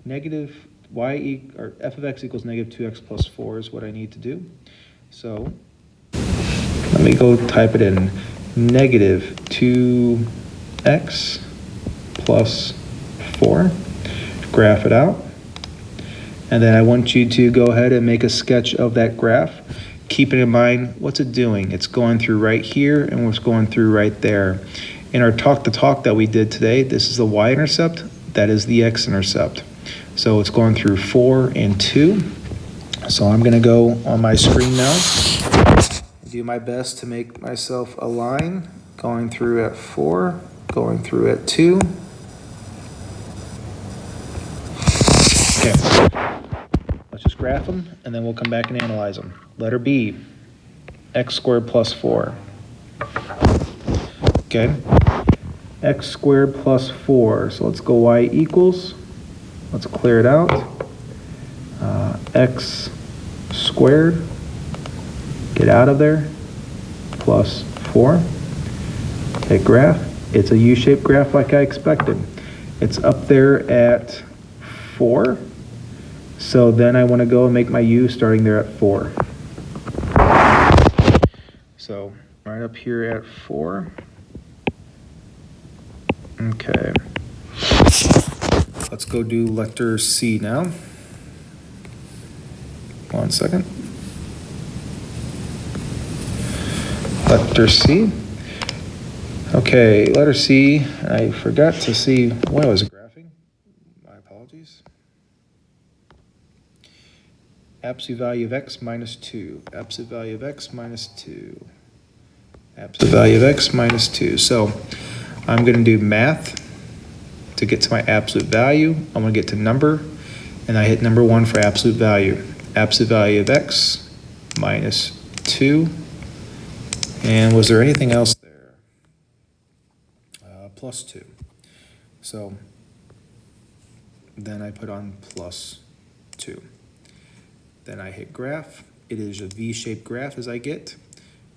negative or f of x equals negative 2x plus 4 is what I need to do. So let me go type it in. Negative 2x plus 4. Graph it out. And then I want you to go ahead and make a sketch of that graph. Keeping in mind, what's it doing? It's going through right here and it's going through right there. In our talk that we did today, this is the y-intercept, that is the x-intercept. So it's going through 4 and 2. So I'm gonna go on my screen now, do my best to make myself a line, going through at 4, going through at 2. Okay, let's just graph them and then we'll come back and analyze them. Letter B, x squared plus 4. Okay, x squared plus 4. So let's go y equals, let's clear it out. X squared, get out of there, plus 4. Okay, graph. It's a U-shaped graph like I expected. It's up there at 4. So then I want to go and make my U starting there at 4. So right up here at 4. Okay. Let's go do letter C now. 1 second. Letter C. Okay, letter C. I forgot to see what I was graphing. My apologies. Absolute value of x minus 2. Absolute value of x minus 2. Absolute value of x minus 2. So I'm going to do math to get to my absolute value. I'm going to get to number, and I hit number 1 for absolute value. Absolute value of x minus 2. And was there anything else there? Plus 2. So then I put on plus 2. Then I hit graph. It is a V-shaped graph as I get.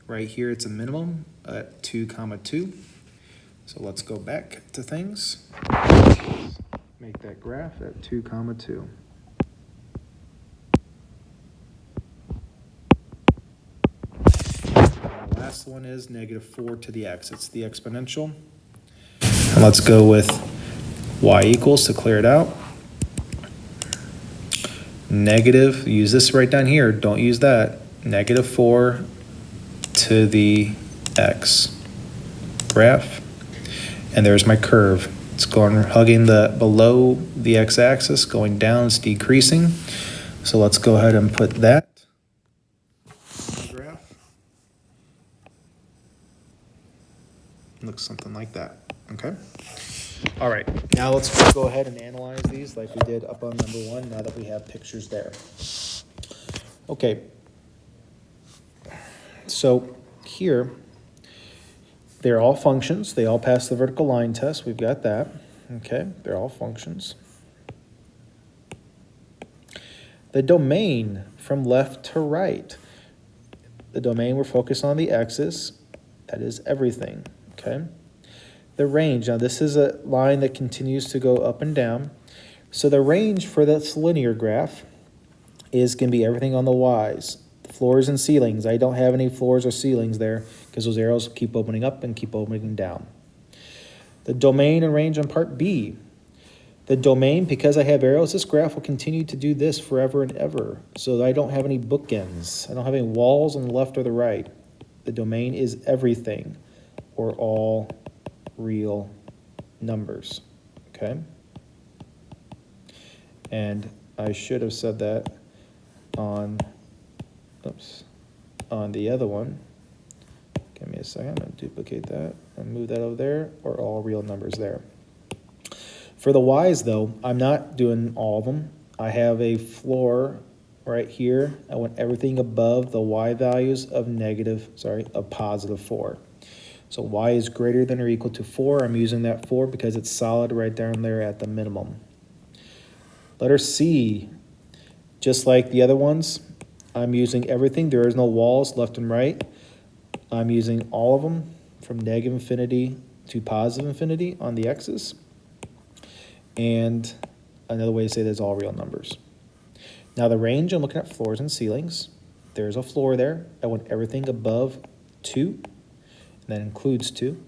Right here it's a minimum at 2, 2. So let's go back to things. Make that graph at 2, 2. The last one is negative 4 to the x. It's the exponential. And let's go with y equals to clear it out. Negative, use this right down here, don't use that. Negative 4 to the x. Graph. And there's my curve. It's going hugging the below the x-axis, going down, it's decreasing. So let's go ahead and put that in the graph. Looks something like that. Okay. All right, now let's just go ahead and analyze these like we did up on number 1, now that we have pictures there. Okay, so here, they're all functions. They all pass the vertical line test. We've got that. Okay, they're all functions. The domain from left to right. The domain, we're focused on the axis. That is everything, okay? The range, now this is a line that continues to go up and down. So the range for this linear graph is going to be everything on the y's. Floors and ceilings. I don't have any floors or ceilings there because those arrows keep opening up and keep opening down. The domain and range on part B. The domain, because I have arrows, this graph will continue to do this forever and ever. So I don't have any bookends. I don't have any walls on the left or the right. The domain is everything or all real numbers, okay? And I should have said that on, on the other one. Give me a second, I'm gonna duplicate that and move that over there, or all real numbers there. For the y's though, I'm not doing all of them. I have a floor right here. I want everything above the y values of positive 4. So y is greater than or equal to 4. I'm using that 4 because it's solid right down there at the minimum. Letter C, just like the other ones, I'm using everything. There is no walls left and right. I'm using all of them from negative infinity to positive infinity on the x's. And another way to say there's all real numbers. Now the range, I'm looking at floors and ceilings. There's a floor there. I want everything above 2, and that includes 2.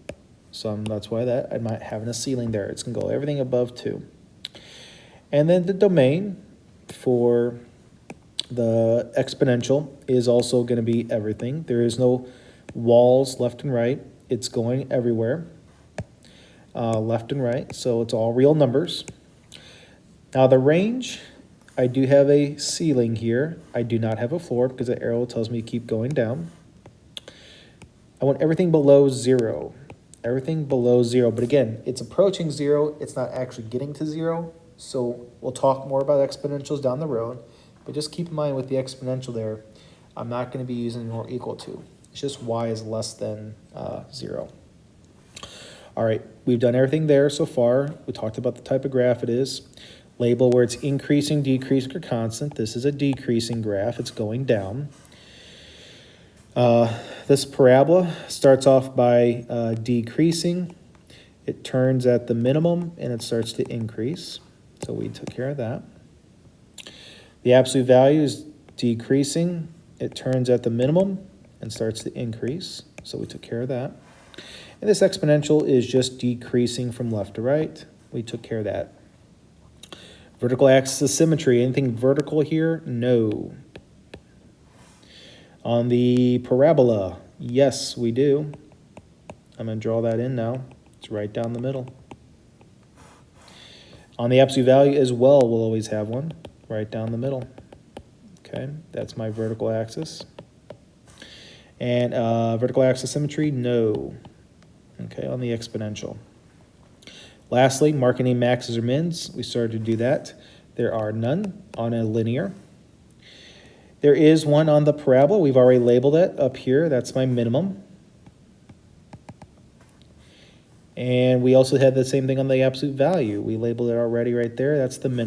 So that's why that I might have a ceiling there. It's going to go everything above 2. And then the domain for the exponential is also going to be everything. There is no walls left and right. It's going everywhere, left and right. So it's all real numbers. Now the range, I do have a ceiling here. I do not have a floor because the arrow tells me to keep going down. I want everything below 0. Everything below 0. But again, it's approaching 0. It's not actually getting to 0. So we'll talk more about exponentials down the road. But just keep in mind with the exponential there, I'm not going to be using or equal to. It's just y is less than 0. All right, we've done everything there so far. We talked about the type of graph it is. Label where it's increasing, decreasing, or constant. This is a decreasing graph. It's going down. This parabola starts off by decreasing. It turns at the minimum, and it starts to increase. So we took care of that. The absolute value is decreasing. It turns at the minimum and starts to increase. So we took care of that. And this exponential is just decreasing from left to right. We took care of that. Vertical axis of symmetry. Anything vertical here? No. On the parabola, yes, we do. I'm going to draw that in now. It's right down the middle. On the absolute value as well, we'll always have one right down the middle. Okay, that's my vertical axis. And vertical axis symmetry, no. Okay, on the exponential. Lastly, marking any maxes or mins. We started to do that. There are none on a linear. There is one on the parabola. We've already labeled it up here. That's my minimum. And we also had the same thing on the absolute value. We labeled it already right there. That's the minimum.